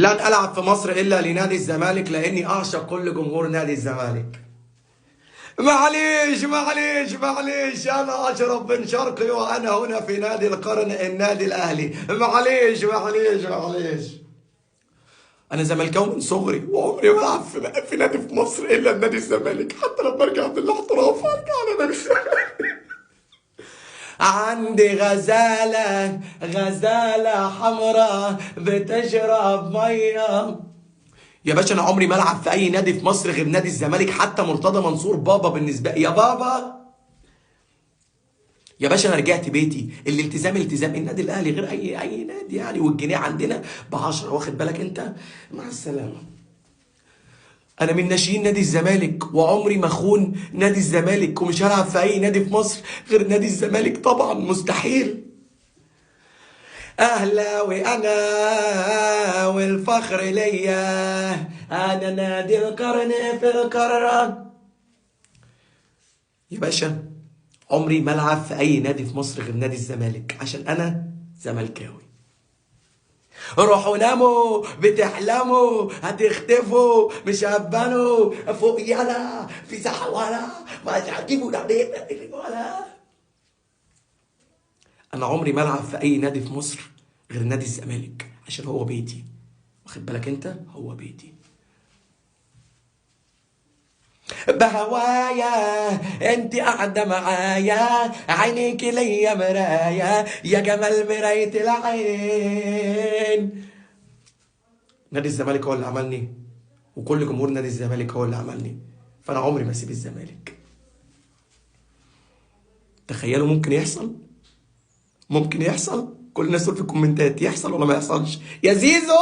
لن ألعب في مصر إلا لنادي الزمالك لأني أعشق كل جمهور نادي الزمالك. معليش أنا أشرف بن شرقي وأنا هنا في نادي القرن النادي الأهلي. معليش أنا زملكاوي من صغري وعمري ما ألعب في نادي في مصر إلا نادي الزمالك، حتى لما أرجع بالاحتراف أرجع على نادي الزمالك. عندي غزالة حمراء بتشرب مية. يا باشا انا عمري ما العب في اي نادي في مصر غير نادي الزمالك، حتى مرتضى منصور بابا بالنسبه لي، يا بابا يا باشا انا رجعت بيتي. الالتزام التزام النادي الاهلي غير اي نادي يعني، والجنيه عندنا ب10، واخد بالك انت؟ مع السلامه. انا من ناشئين نادي الزمالك وعمري ما اخون نادي الزمالك، ومش هلعب في اي نادي في مصر غير نادي الزمالك، طبعا مستحيل. اهلاوي انا والفخر ليا، انا نادي القرن في القارة. يا باشا عمري ما العب في اي نادي في مصر غير نادي الزمالك عشان انا زملكاوي. روحوا ناموا بتحلموا هتختفوا مش هبانوا فوق يلا في ساحة ولا ما هتجيبوا ولا. انا عمري ما العب في اي نادي في مصر غير نادي الزمالك عشان هو بيتي، واخد بالك انت؟ هو بيتي. بهوايا انت قاعدة معايا، عينيك ليا مرايا يا جمال مراية العين. نادي الزمالك هو اللي عملني، وكل جمهور نادي الزمالك هو اللي عملني، فانا عمري ما اسيب الزمالك. تخيلوا ممكن يحصل كل الناس تقول في الكومنتات يحصل ولا ما يحصلش يا زيزو.